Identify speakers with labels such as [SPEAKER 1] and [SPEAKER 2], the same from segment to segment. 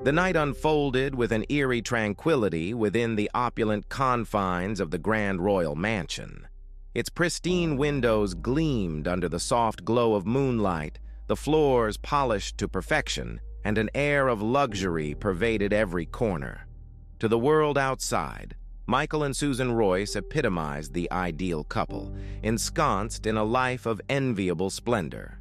[SPEAKER 1] The night unfolded with an eerie tranquility within the opulent confines of the Grand Royal Mansion. Its pristine windows gleamed under the soft glow of moonlight, the floors polished to perfection, and an air of luxury pervaded every corner. To the world outside, Michael and Susan Royce epitomized the ideal couple, ensconced in a life of enviable splendor.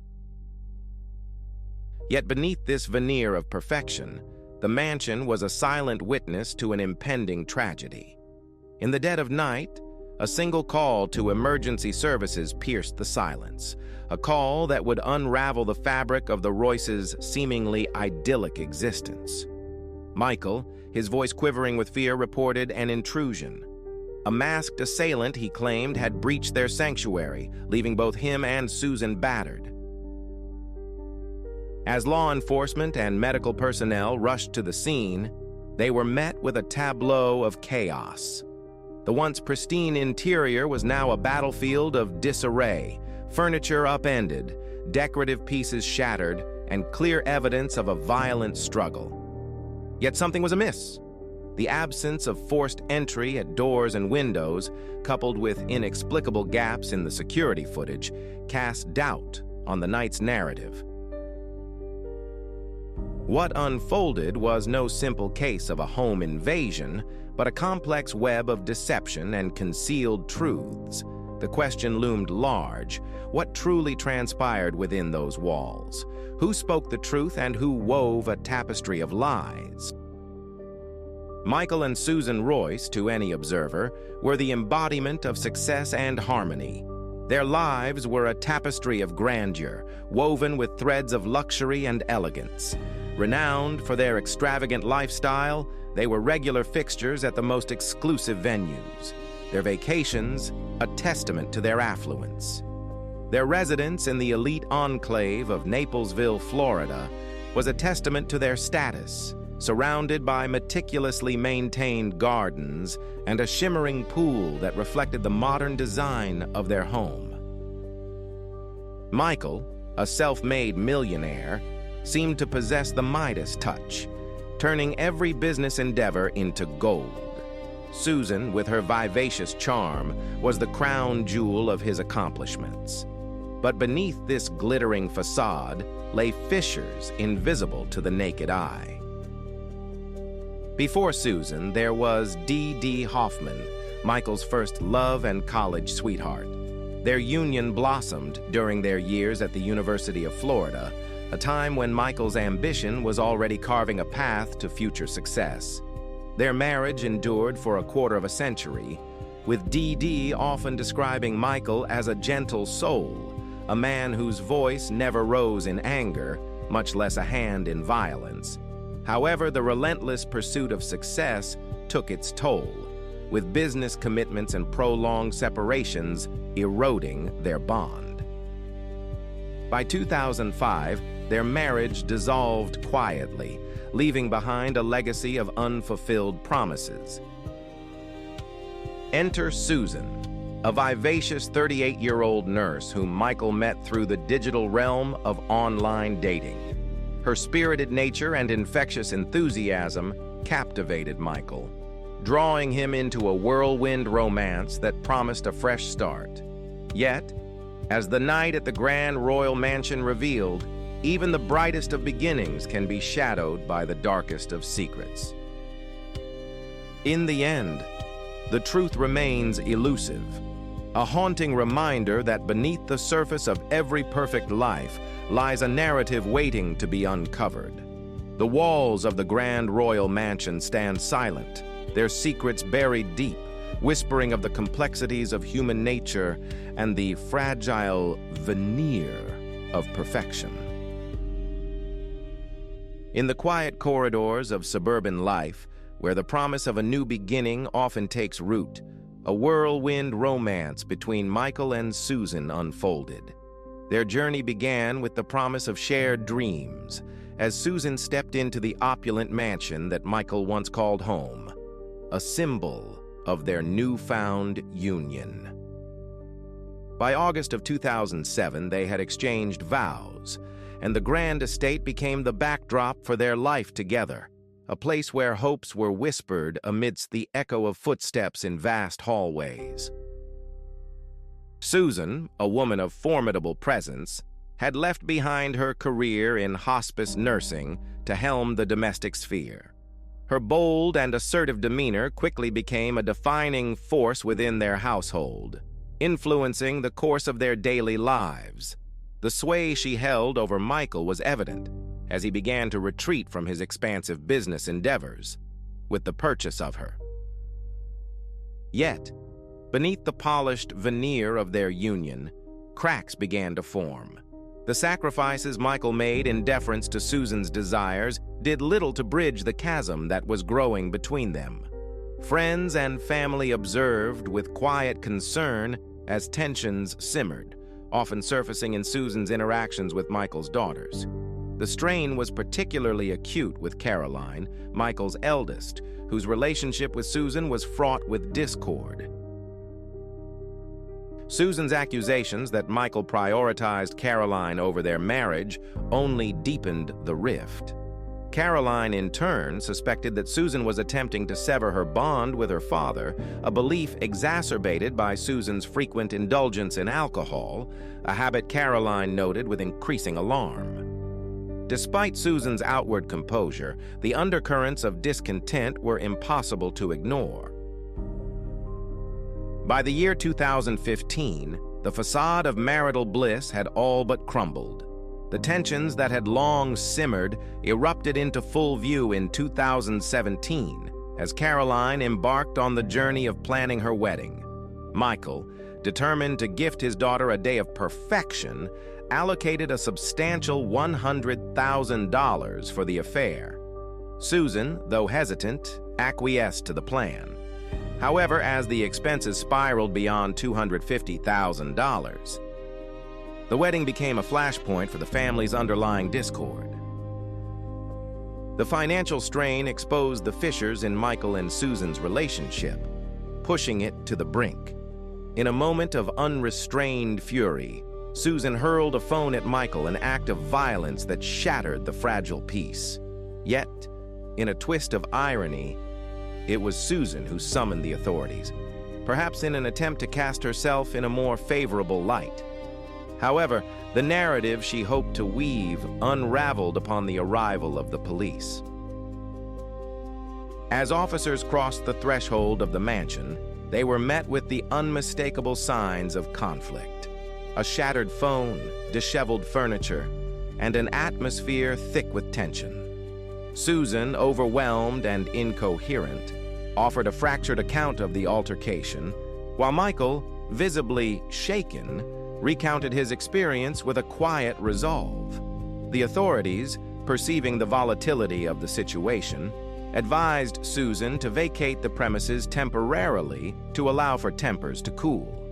[SPEAKER 1] Yet beneath this veneer of perfection, the mansion was a silent witness to an impending tragedy. In the dead of night, a single call to emergency services pierced the silence, a call that would unravel the fabric of the Royces' seemingly idyllic existence. Michael, his voice quivering with fear, reported an intrusion. A masked assailant, he claimed, had breached their sanctuary, leaving both him and Susan battered. As law enforcement and medical personnel rushed to the scene, they were met with a tableau of chaos. The once pristine interior was now a battlefield of disarray, furniture upended, decorative pieces shattered, and clear evidence of a violent struggle. Yet something was amiss. The absence of forced entry at doors and windows, coupled with inexplicable gaps in the security footage, cast doubt on the night's narrative. What unfolded was no simple case of a home invasion, but a complex web of deception and concealed truths. The question loomed large: what truly transpired within those walls? Who spoke the truth and who wove a tapestry of lies? Michael and Susan Royce, to any observer, were the embodiment of success and harmony. Their lives were a tapestry of grandeur, woven with threads of luxury and elegance. Renowned for their extravagant lifestyle, they were regular fixtures at the most exclusive venues. Their vacations, a testament to their affluence. Their residence in the elite enclave of Naplesville, Florida, was a testament to their status, surrounded by meticulously maintained gardens and a shimmering pool that reflected the modern design of their home. Michael, a self-made millionaire, seemed to possess the Midas touch, turning every business endeavor into gold. Susan, with her vivacious charm, was the crown jewel of his accomplishments. But beneath this glittering facade lay fissures invisible to the naked eye. Before Susan, there was D.D. Hoffman, Michael's first love and college sweetheart. Their union blossomed during their years at the University of Florida, a time when Michael's ambition was already carving a path to future success. Their marriage endured for a quarter of a century, with D.D. often describing Michael as a gentle soul, a man whose voice never rose in anger, much less a hand in violence. However, the relentless pursuit of success took its toll, with business commitments and prolonged separations eroding their bond. By 2005, their marriage dissolved quietly, leaving behind a legacy of unfulfilled promises. Enter Susan, a vivacious 38-year-old nurse whom Michael met through the digital realm of online dating. Her spirited nature and infectious enthusiasm captivated Michael, drawing him into a whirlwind romance that promised a fresh start. Yet, as the night at the Grand Royal Mansion revealed, even the brightest of beginnings can be shadowed by the darkest of secrets. In the end, the truth remains elusive, a haunting reminder that beneath the surface of every perfect life lies a narrative waiting to be uncovered. The walls of the Grand Royal Mansion stand silent, their secrets buried deep, whispering of the complexities of human nature and the fragile veneer of perfection. In the quiet corridors of suburban life, where the promise of a new beginning often takes root, a whirlwind romance between Michael and Susan unfolded. Their journey began with the promise of shared dreams, as Susan stepped into the opulent mansion that Michael once called home, a symbol of their newfound union. By August of 2007, they had exchanged vows, and the grand estate became the backdrop for their life together, a place where hopes were whispered amidst the echo of footsteps in vast hallways. Susan, a woman of formidable presence, had left behind her career in hospice nursing to helm the domestic sphere. Her bold and assertive demeanor quickly became a defining force within their household, influencing the course of their daily lives. The sway she held over Michael was evident as he began to retreat from his expansive business endeavors with the purchase of her. Yet, beneath the polished veneer of their union, cracks began to form. The sacrifices Michael made in deference to Susan's desires did little to bridge the chasm that was growing between them. Friends and family observed with quiet concern as tensions simmered, often surfacing in Susan's interactions with Michael's daughters. The strain was particularly acute with Caroline, Michael's eldest, whose relationship with Susan was fraught with discord. Susan's accusations that Michael prioritized Caroline over their marriage only deepened the rift. Caroline, in turn, suspected that Susan was attempting to sever her bond with her father, a belief exacerbated by Susan's frequent indulgence in alcohol, a habit Caroline noted with increasing alarm. Despite Susan's outward composure, the undercurrents of discontent were impossible to ignore. By the year 2015, the facade of marital bliss had all but crumbled. The tensions that had long simmered erupted into full view in 2017 as Caroline embarked on the journey of planning her wedding. Michael, determined to gift his daughter a day of perfection, allocated a substantial $100,000 for the affair. Susan, though hesitant, acquiesced to the plan. However, as the expenses spiraled beyond $250,000, the wedding became a flashpoint for the family's underlying discord. The financial strain exposed the fissures in Michael and Susan's relationship, pushing it to the brink. In a moment of unrestrained fury, Susan hurled a phone at Michael, an act of violence that shattered the fragile peace. Yet, in a twist of irony, it was Susan who summoned the authorities, perhaps in an attempt to cast herself in a more favorable light. However, the narrative she hoped to weave unraveled upon the arrival of the police. As officers crossed the threshold of the mansion, they were met with the unmistakable signs of conflict. A shattered phone, disheveled furniture, and an atmosphere thick with tension. Susan, overwhelmed and incoherent, offered a fractured account of the altercation, while Michael, visibly shaken, recounted his experience with a quiet resolve. The authorities, perceiving the volatility of the situation, advised Susan to vacate the premises temporarily to allow for tempers to cool.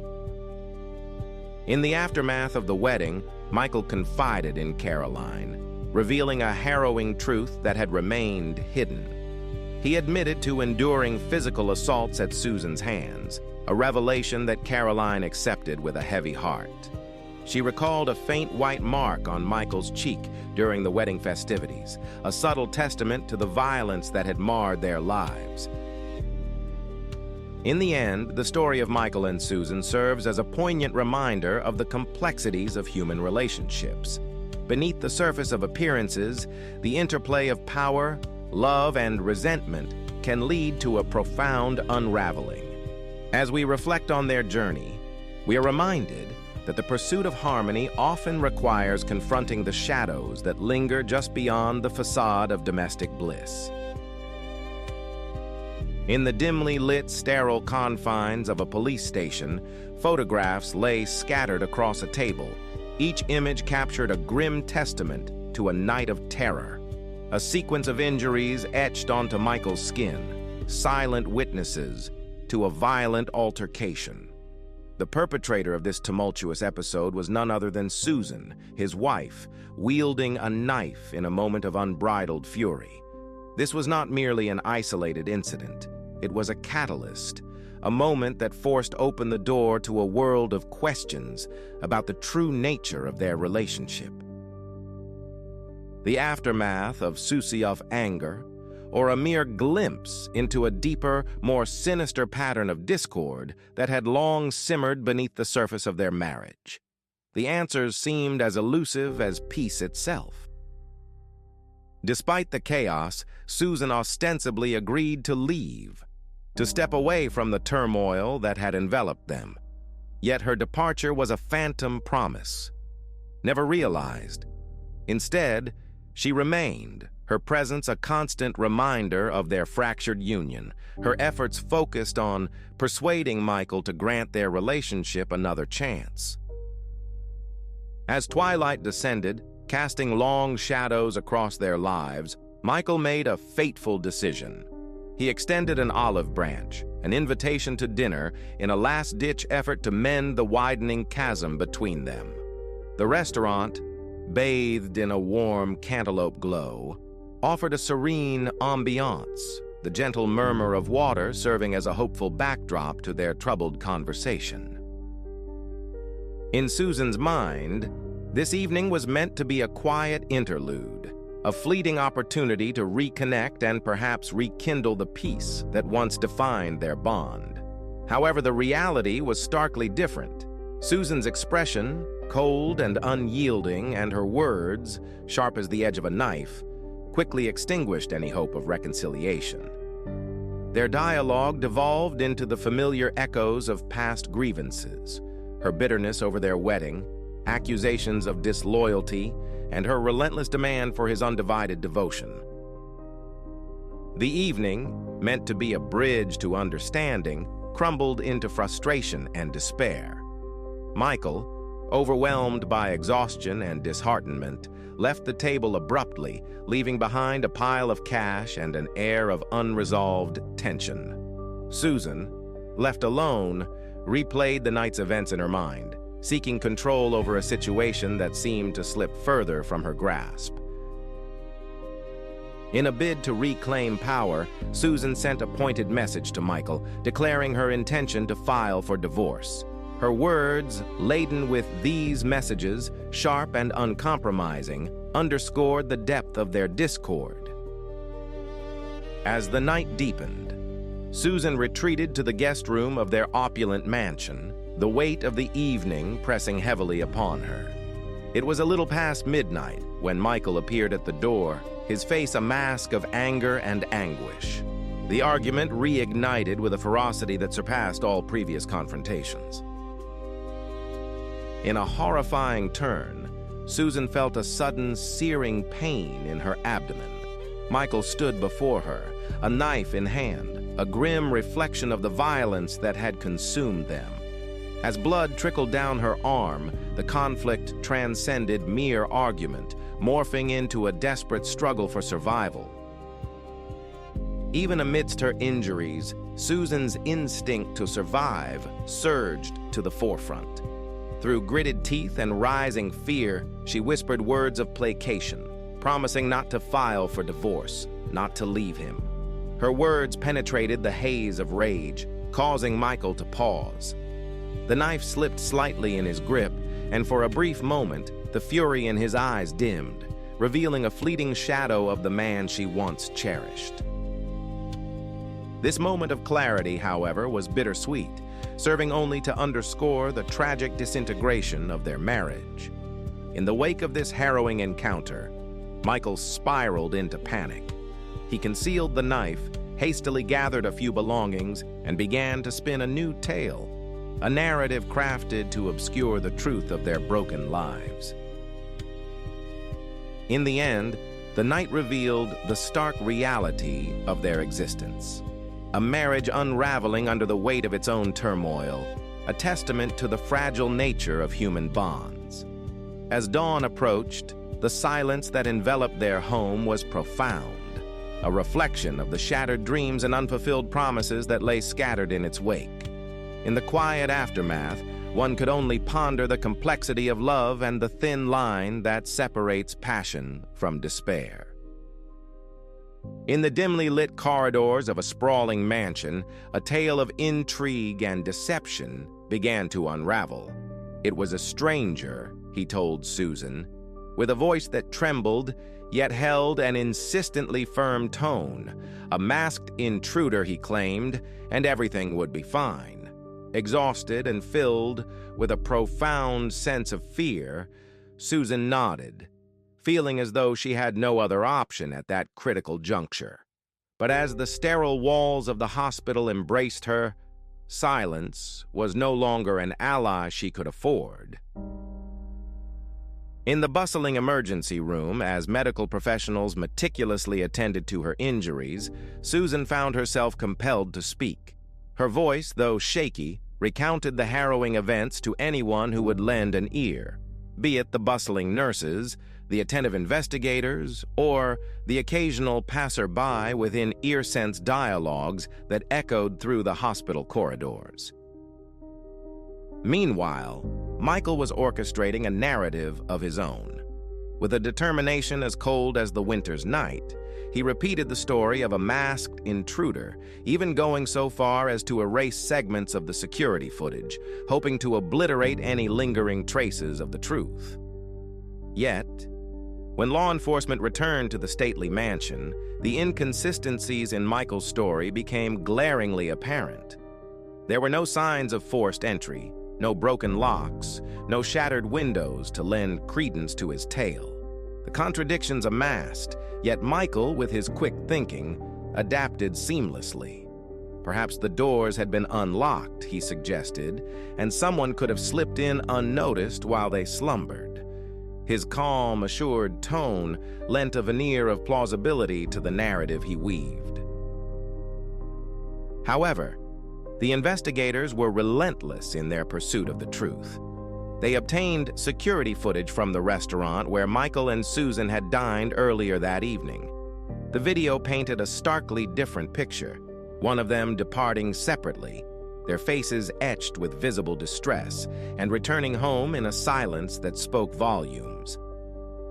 [SPEAKER 1] In the aftermath of the wedding, Michael confided in Caroline, revealing a harrowing truth that had remained hidden. He admitted to enduring physical assaults at Susan's hands, a revelation that Caroline accepted with a heavy heart. She recalled a faint white mark on Michael's cheek during the wedding festivities, a subtle testament to the violence that had marred their lives. In the end, the story of Michael and Susan serves as a poignant reminder of the complexities of human relationships. Beneath the surface of appearances, the interplay of power, love, and resentment can lead to a profound unraveling. As we reflect on their journey, we are reminded that the pursuit of harmony often requires confronting the shadows that linger just beyond the facade of domestic bliss. In the dimly lit, sterile confines of a police station, photographs lay scattered across a table. Each image captured a grim testament to a night of terror. A sequence of injuries etched onto Michael's skin, silent witnesses to a violent altercation. The perpetrator of this tumultuous episode was none other than Susan, his wife, wielding a knife in a moment of unbridled fury. This was not merely an isolated incident. It was a catalyst, a moment that forced open the door to a world of questions about the true nature of their relationship. The aftermath of Susie's anger, or a mere glimpse into a deeper, more sinister pattern of discord that had long simmered beneath the surface of their marriage? The answers seemed as elusive as peace itself. Despite the chaos, Susan ostensibly agreed to leave, to step away from the turmoil that had enveloped them. Yet her departure was a phantom promise, never realized. Instead, she remained, her presence a constant reminder of their fractured union, her efforts focused on persuading Michael to grant their relationship another chance. As twilight descended, casting long shadows across their lives, Michael made a fateful decision. He extended an olive branch, an invitation to dinner, in a last-ditch effort to mend the widening chasm between them. The restaurant, bathed in a warm cantaloupe glow, offered a serene ambiance, the gentle murmur of water serving as a hopeful backdrop to their troubled conversation. In Susan's mind, this evening was meant to be a quiet interlude, a fleeting opportunity to reconnect and perhaps rekindle the peace that once defined their bond. However, the reality was starkly different. Susan's expression, cold and unyielding, and her words, sharp as the edge of a knife, quickly extinguished any hope of reconciliation. Their dialogue devolved into the familiar echoes of past grievances, her bitterness over their wedding, accusations of disloyalty, and her relentless demand for his undivided devotion. The evening, meant to be a bridge to understanding, crumbled into frustration and despair. Michael, overwhelmed by exhaustion and disheartenment, left the table abruptly, leaving behind a pile of cash and an air of unresolved tension. Susan, left alone, replayed the night's events in her mind, seeking control over a situation that seemed to slip further from her grasp. In a bid to reclaim power, Susan sent a pointed message to Michael, declaring her intention to file for divorce. Her words, laden with these messages, sharp and uncompromising, underscored the depth of their discord. As the night deepened, Susan retreated to the guest room of their opulent mansion, the weight of the evening pressing heavily upon her. It was a little past midnight when Michael appeared at the door, his face a mask of anger and anguish. The argument reignited with a ferocity that surpassed all previous confrontations. In a horrifying turn, Susan felt a sudden searing pain in her abdomen. Michael stood before her, a knife in hand, a grim reflection of the violence that had consumed them. As blood trickled down her arm, the conflict transcended mere argument, morphing into a desperate struggle for survival. Even amidst her injuries, Susan's instinct to survive surged to the forefront. Through gritted teeth and rising fear, she whispered words of placation, promising not to file for divorce, not to leave him. Her words penetrated the haze of rage, causing Michael to pause. The knife slipped slightly in his grip, and for a brief moment, the fury in his eyes dimmed, revealing a fleeting shadow of the man she once cherished. This moment of clarity, however, was bittersweet, serving only to underscore the tragic disintegration of their marriage. In the wake of this harrowing encounter, Michael spiraled into panic. He concealed the knife, hastily gathered a few belongings, and began to spin a new tale, a narrative crafted to obscure the truth of their broken lives. In the end, the night revealed the stark reality of their existence. A marriage unraveling under the weight of its own turmoil, a testament to the fragile nature of human bonds. As dawn approached, the silence that enveloped their home was profound, a reflection of the shattered dreams and unfulfilled promises that lay scattered in its wake. In the quiet aftermath, one could only ponder the complexity of love and the thin line that separates passion from despair. In the dimly lit corridors of a sprawling mansion, a tale of intrigue and deception began to unravel. It was a stranger, he told Susan. With a voice that trembled, yet held an insistently firm tone. A masked intruder, he claimed, and everything would be fine. Exhausted and filled with a profound sense of fear, Susan nodded, feeling as though she had no other option at that critical juncture. But as the sterile walls of the hospital embraced her, silence was no longer an ally she could afford. In the bustling emergency room, as medical professionals meticulously attended to her injuries, Susan found herself compelled to speak. Her voice, though shaky, recounted the harrowing events to anyone who would lend an ear, be it the bustling nurses, the attentive investigators, or the occasional passerby within ear-sense dialogues that echoed through the hospital corridors. Meanwhile, Michael was orchestrating a narrative of his own. With a determination as cold as the winter's night, he repeated the story of a masked intruder, even going so far as to erase segments of the security footage, hoping to obliterate any lingering traces of the truth. Yet, when law enforcement returned to the stately mansion, the inconsistencies in Michael's story became glaringly apparent. There were no signs of forced entry, no broken locks, no shattered windows to lend credence to his tale. The contradictions amassed, yet Michael, with his quick thinking, adapted seamlessly. Perhaps the doors had been unlocked, he suggested, and someone could have slipped in unnoticed while they slumbered. His calm, assured tone lent a veneer of plausibility to the narrative he weaved. However, the investigators were relentless in their pursuit of the truth. They obtained security footage from the restaurant where Michael and Susan had dined earlier that evening. The video painted a starkly different picture, one of them departing separately, their faces etched with visible distress, and returning home in a silence that spoke volumes.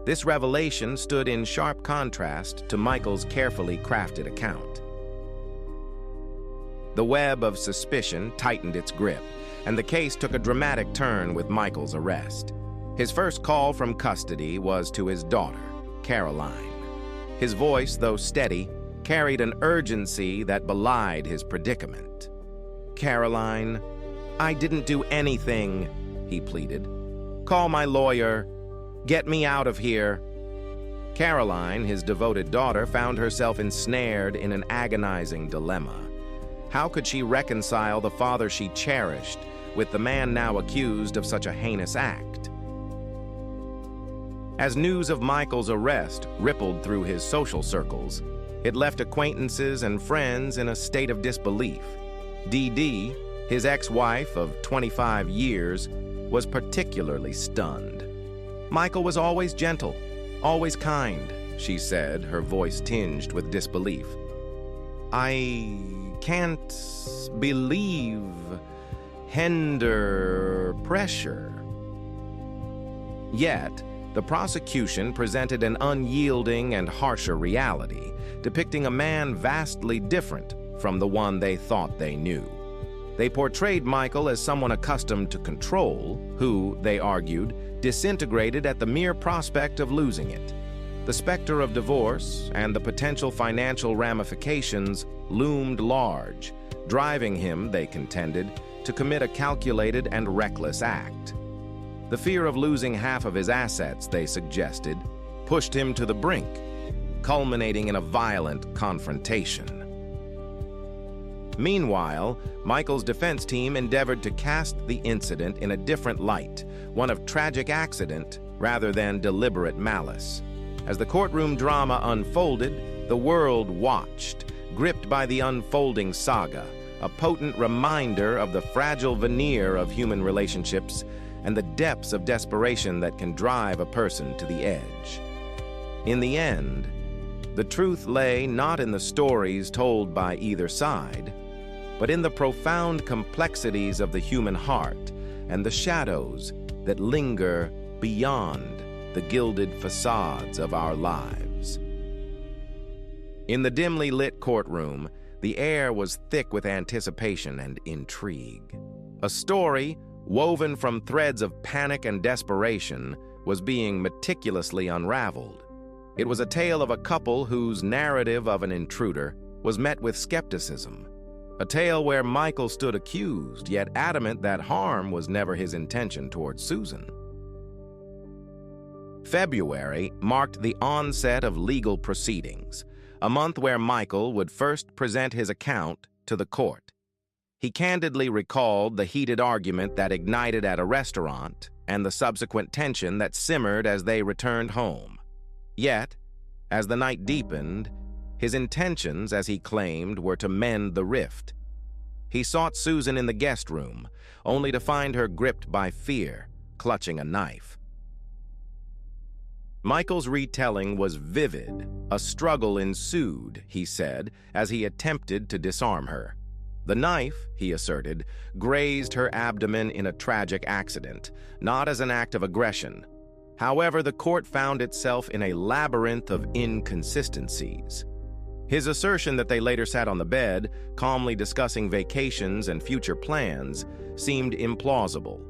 [SPEAKER 1] This revelation stood in sharp contrast to Michael's carefully crafted account. The web of suspicion tightened its grip, and the case took a dramatic turn with Michael's arrest. His first call from custody was to his daughter, Caroline. His voice, though steady, carried an urgency that belied his predicament. "Caroline, I didn't do anything," he pleaded. "Call my lawyer. Get me out of here." Caroline, his devoted daughter, found herself ensnared in an agonizing dilemma. How could she reconcile the father she cherished with the man now accused of such a heinous act? As news of Michael's arrest rippled through his social circles, it left acquaintances and friends in a state of disbelief. Dee Dee, his ex-wife of 25 years, was particularly stunned. "Michael was always gentle, always kind," she said, her voice tinged with disbelief. "I can't believe hinder pressure." Yet, the prosecution presented an unyielding and harsher reality, depicting a man vastly different from the one they thought they knew. They portrayed Michael as someone accustomed to control, who, they argued, disintegrated at the mere prospect of losing it. The specter of divorce and the potential financial ramifications loomed large, driving him, they contended, to commit a calculated and reckless act. The fear of losing half of his assets, they suggested, pushed him to the brink, culminating in a violent confrontation. Meanwhile, Michael's defense team endeavored to cast the incident in a different light, one of tragic accident rather than deliberate malice. As the courtroom drama unfolded, the world watched, gripped by the unfolding saga, a potent reminder of the fragile veneer of human relationships and the depths of desperation that can drive a person to the edge. In the end, the truth lay not in the stories told by either side, but in the profound complexities of the human heart and the shadows that linger beyond the gilded facades of our lives. In the dimly lit courtroom, the air was thick with anticipation and intrigue. A story, woven from threads of panic and desperation, was being meticulously unraveled. It was a tale of a couple whose narrative of an intruder was met with skepticism. A tale where Michael stood accused, yet adamant that harm was never his intention towards Susan. February marked the onset of legal proceedings, a month where Michael would first present his account to the court. He candidly recalled the heated argument that ignited at a restaurant and the subsequent tension that simmered as they returned home. Yet, as the night deepened, his intentions, as he claimed, were to mend the rift. He sought Susan in the guest room, only to find her gripped by fear, clutching a knife. Michael's retelling was vivid. A struggle ensued, he said, as he attempted to disarm her. The knife, he asserted, grazed her abdomen in a tragic accident, not as an act of aggression. However, the court found itself in a labyrinth of inconsistencies. His assertion that they later sat on the bed, calmly discussing vacations and future plans, seemed implausible.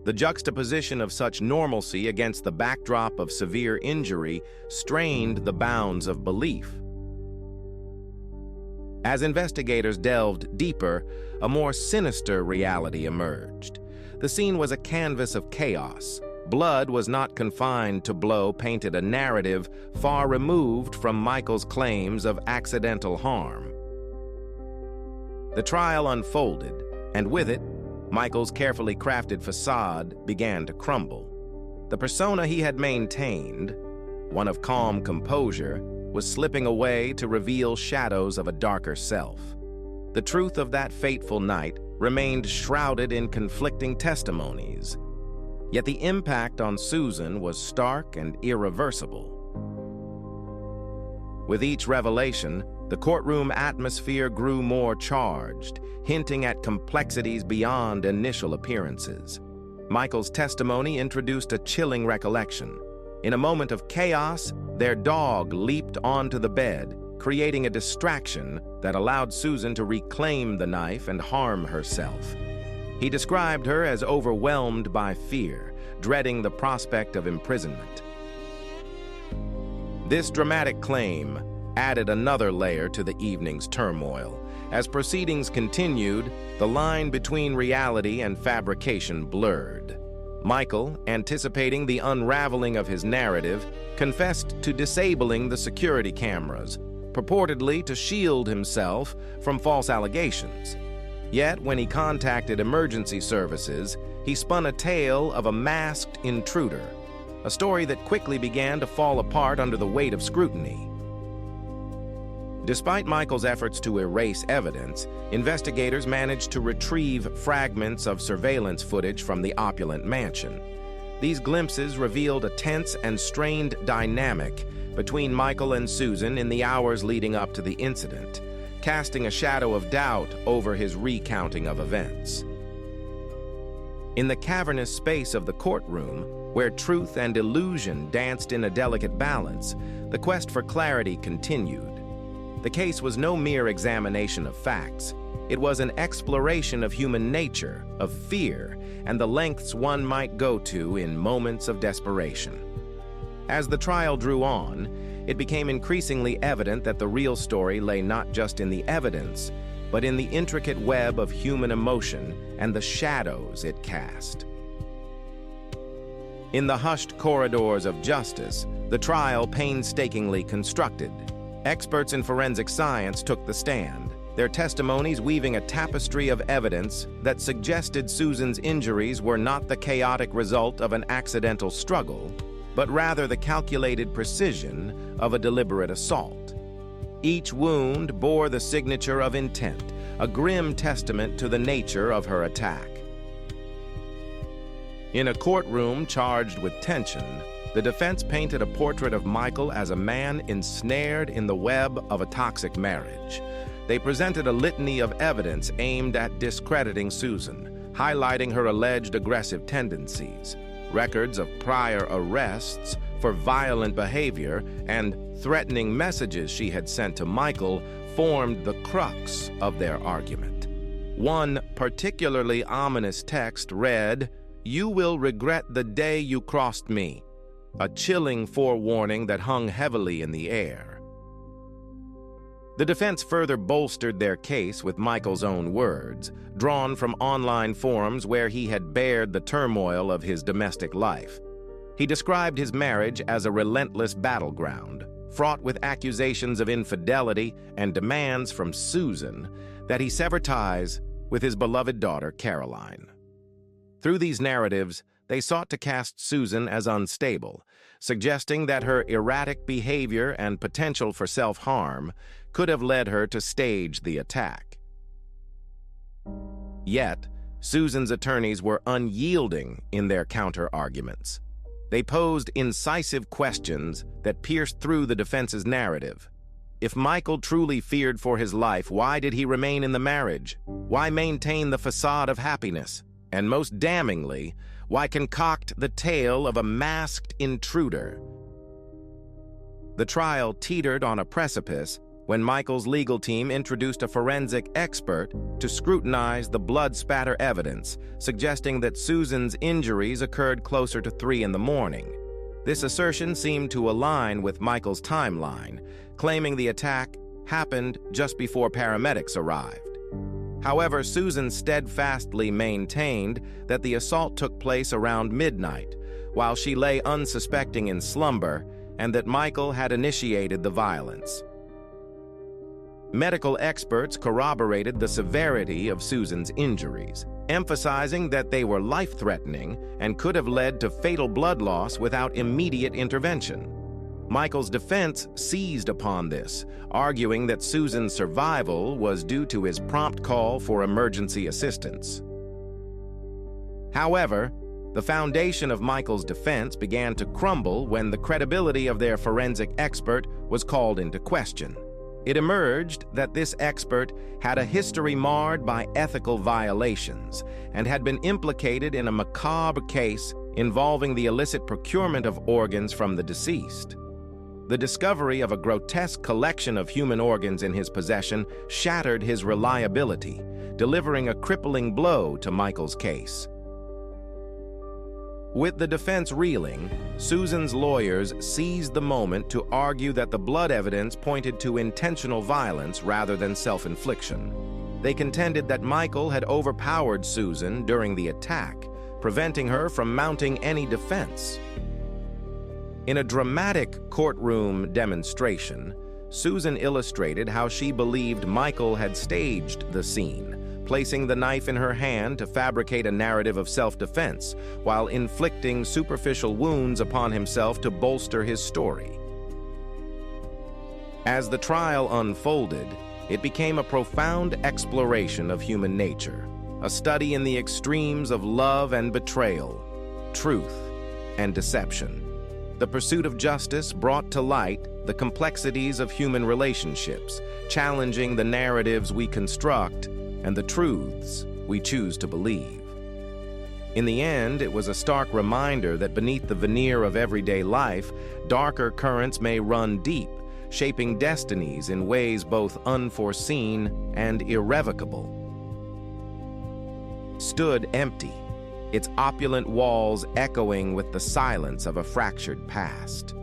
[SPEAKER 1] The juxtaposition of such normalcy against the backdrop of severe injury strained the bounds of belief. As investigators delved deeper, a more sinister reality emerged. The scene was a canvas of chaos. Blood was not confined to blow, painted a narrative far removed from Michael's claims of accidental harm. The trial unfolded, and with it, Michael's carefully crafted facade began to crumble. The persona he had maintained, one of calm composure, was slipping away to reveal shadows of a darker self. The truth of that fateful night remained shrouded in conflicting testimonies. Yet the impact on Susan was stark and irreversible. With each revelation, the courtroom atmosphere grew more charged, hinting at complexities beyond initial appearances. Michael's testimony introduced a chilling recollection. In a moment of chaos, their dog leaped onto the bed, creating a distraction that allowed Susan to reclaim the knife and harm herself. He described her as overwhelmed by fear, dreading the prospect of imprisonment. This dramatic claim added another layer to the evening's turmoil. As proceedings continued, the line between reality and fabrication blurred. Michael, anticipating the unraveling of his narrative, confessed to disabling the security cameras, purportedly to shield himself from false allegations. Yet, when he contacted emergency services, he spun a tale of a masked intruder, a story that quickly began to fall apart under the weight of scrutiny. Despite Michael's efforts to erase evidence, investigators managed to retrieve fragments of surveillance footage from the opulent mansion. These glimpses revealed a tense and strained dynamic between Michael and Susan in the hours leading up to the incident, casting a shadow of doubt over his recounting of events. In the cavernous space of the courtroom, where truth and illusion danced in a delicate balance, the quest for clarity continued. The case was no mere examination of facts. It was an exploration of human nature, of fear, and the lengths one might go to in moments of desperation. As the trial drew on, it became increasingly evident that the real story lay not just in the evidence, but in the intricate web of human emotion and the shadows it cast. In the hushed corridors of justice, the trial painstakingly constructed. Experts in forensic science took the stand, their testimonies weaving a tapestry of evidence that suggested Susan's injuries were not the chaotic result of an accidental struggle, but rather the calculated precision of a deliberate assault. Each wound bore the signature of intent, a grim testament to the nature of her attack. In a courtroom charged with tension, the defense painted a portrait of Michael as a man ensnared in the web of a toxic marriage. They presented a litany of evidence aimed at discrediting Susan, highlighting her alleged aggressive tendencies. Records of prior arrests for violent behavior and threatening messages she had sent to Michael formed the crux of their argument. One particularly ominous text read, "You will regret the day you crossed me," a chilling forewarning that hung heavily in the air. The defense further bolstered their case with Michael's own words, drawn from online forums where he had bared the turmoil of his domestic life. He described his marriage as a relentless battleground, fraught with accusations of infidelity and demands from Susan that he sever ties with his beloved daughter, Caroline. Through these narratives, they sought to cast Susan as unstable, suggesting that her erratic behavior and potential for self-harm could have led her to stage the attack. Yet, Susan's attorneys were unyielding in their counter-arguments. They posed incisive questions that pierced through the defense's narrative. If Michael truly feared for his life, why did he remain in the marriage? Why maintain the facade of happiness? And most damningly, why concoct the tale of a masked intruder? The trial teetered on a precipice when Michael's legal team introduced a forensic expert to scrutinize the blood spatter evidence, suggesting that Susan's injuries occurred closer to 3 in the morning. This assertion seemed to align with Michael's timeline, claiming the attack happened just before paramedics arrived. However, Susan steadfastly maintained that the assault took place around midnight, while she lay unsuspecting in slumber, and that Michael had initiated the violence. Medical experts corroborated the severity of Susan's injuries, emphasizing that they were life-threatening and could have led to fatal blood loss without immediate intervention. Michael's defense seized upon this, arguing that Susan's survival was due to his prompt call for emergency assistance. However, the foundation of Michael's defense began to crumble when the credibility of their forensic expert was called into question. It emerged that this expert had a history marred by ethical violations and had been implicated in a macabre case involving the illicit procurement of organs from the deceased. The discovery of a grotesque collection of human organs in his possession shattered his reliability, delivering a crippling blow to Michael's case. With the defense reeling, Susan's lawyers seized the moment to argue that the blood evidence pointed to intentional violence rather than self-infliction. They contended that Michael had overpowered Susan during the attack, preventing her from mounting any defense. In a dramatic courtroom demonstration, Susan illustrated how she believed Michael had staged the scene, placing the knife in her hand to fabricate a narrative of self-defense, while inflicting superficial wounds upon himself to bolster his story. As the trial unfolded, it became a profound exploration of human nature, a study in the extremes of love and betrayal, truth and deception. The pursuit of justice brought to light the complexities of human relationships, challenging the narratives we construct and the truths we choose to believe. In the end, it was a stark reminder that beneath the veneer of everyday life, darker currents may run deep, shaping destinies in ways both unforeseen and irrevocable. Stood empty, its opulent walls echoing with the silence of a fractured past.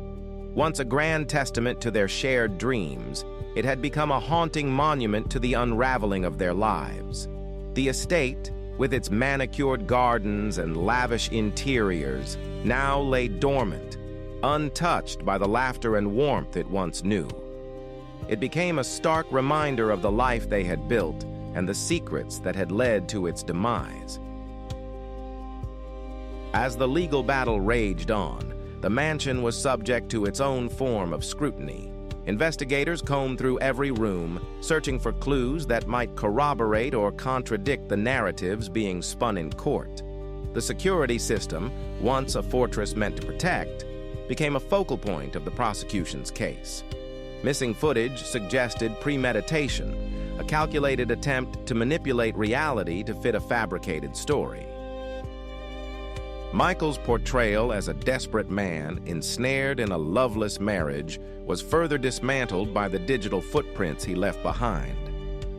[SPEAKER 1] Once a grand testament to their shared dreams, it had become a haunting monument to the unraveling of their lives. The estate, with its manicured gardens and lavish interiors, now lay dormant, untouched by the laughter and warmth it once knew. It became a stark reminder of the life they had built and the secrets that had led to its demise. As the legal battle raged on, the mansion was subject to its own form of scrutiny. Investigators combed through every room, searching for clues that might corroborate or contradict the narratives being spun in court. The security system, once a fortress meant to protect, became a focal point of the prosecution's case. Missing footage suggested premeditation, a calculated attempt to manipulate reality to fit a fabricated story. Michael's portrayal as a desperate man ensnared in a loveless marriage was further dismantled by the digital footprints he left behind.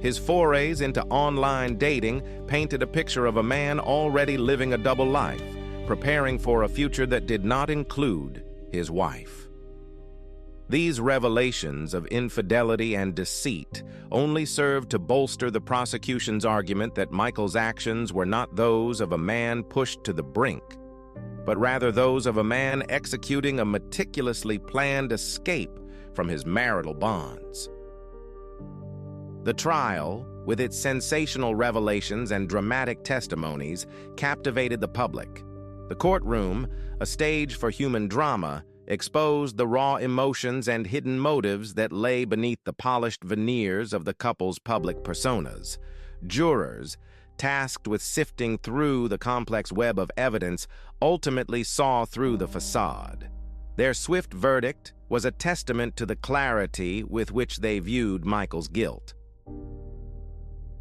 [SPEAKER 1] His forays into online dating painted a picture of a man already living a double life, preparing for a future that did not include his wife. These revelations of infidelity and deceit only served to bolster the prosecution's argument that Michael's actions were not those of a man pushed to the brink, but rather those of a man executing a meticulously planned escape from his marital bonds. The trial, with its sensational revelations and dramatic testimonies, captivated the public. The courtroom, a stage for human drama, exposed the raw emotions and hidden motives that lay beneath the polished veneers of the couple's public personas. Jurors, tasked with sifting through the complex web of evidence, ultimately saw through the facade. Their swift verdict was a testament to the clarity with which they viewed Michael's guilt.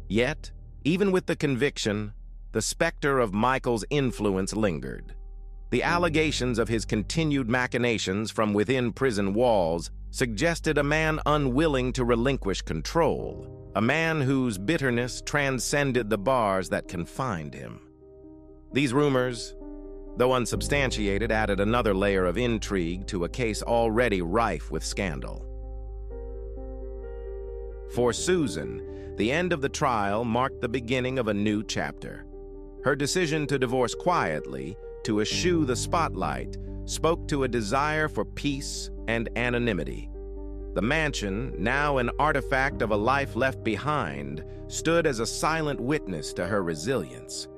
[SPEAKER 1] Yet, even with the conviction, the specter of Michael's influence lingered. The allegations of his continued machinations from within prison walls suggested a man unwilling to relinquish control, a man whose bitterness transcended the bars that confined him. These rumors, though unsubstantiated, added another layer of intrigue to a case already rife with scandal. For Susan, the end of the trial marked the beginning of a new chapter. Her decision to divorce quietly, to eschew the spotlight, spoke to a desire for peace and anonymity. The mansion, now an artifact of a life left behind, stood as a silent witness to her resilience.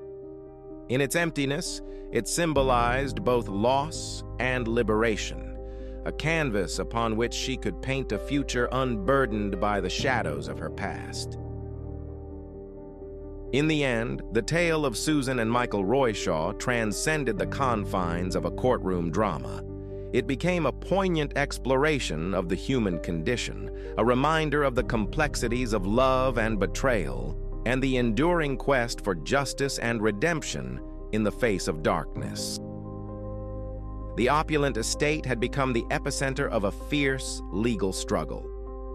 [SPEAKER 1] In its emptiness, it symbolized both loss and liberation, a canvas upon which she could paint a future unburdened by the shadows of her past. In the end, the tale of Susan and Michael Royshaw transcended the confines of a courtroom drama. It became a poignant exploration of the human condition, a reminder of the complexities of love and betrayal, and the enduring quest for justice and redemption in the face of darkness. The opulent estate had become the epicenter of a fierce legal struggle.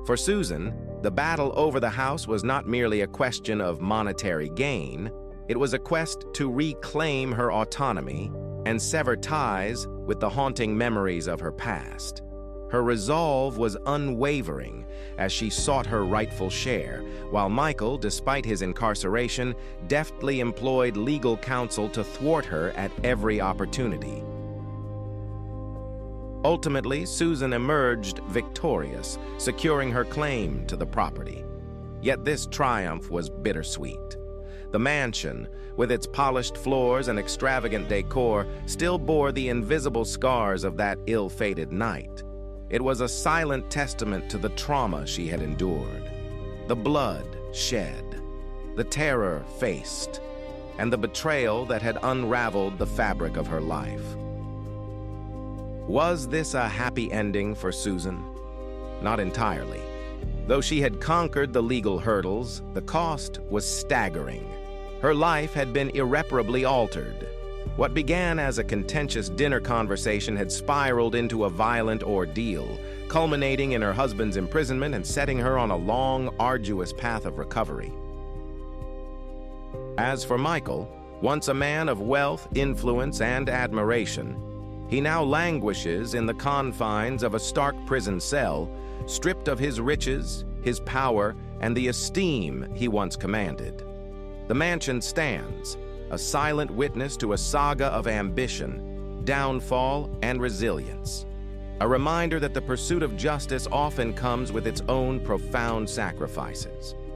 [SPEAKER 1] For Susan, the battle over the house was not merely a question of monetary gain, it was a quest to reclaim her autonomy and sever ties with the haunting memories of her past. Her resolve was unwavering as she sought her rightful share, while Michael, despite his incarceration, deftly employed legal counsel to thwart her at every opportunity. Ultimately, Susan emerged victorious, securing her claim to the property. Yet this triumph was bittersweet. The mansion, with its polished floors and extravagant decor, still bore the invisible scars of that ill-fated night. It was a silent testament to the trauma she had endured, the blood shed, the terror faced, and the betrayal that had unraveled the fabric of her life. Was this a happy ending for Susan? Not entirely. Though she had conquered the legal hurdles, the cost was staggering. Her life had been irreparably altered. What began as a contentious dinner conversation had spiraled into a violent ordeal, culminating in her husband's imprisonment and setting her on a long, arduous path of recovery. As for Michael, once a man of wealth, influence, and admiration, he now languishes in the confines of a stark prison cell, stripped of his riches, his power, and the esteem he once commanded. The mansion stands, a silent witness to a saga of ambition, downfall, and resilience. A reminder that the pursuit of justice often comes with its own profound sacrifices.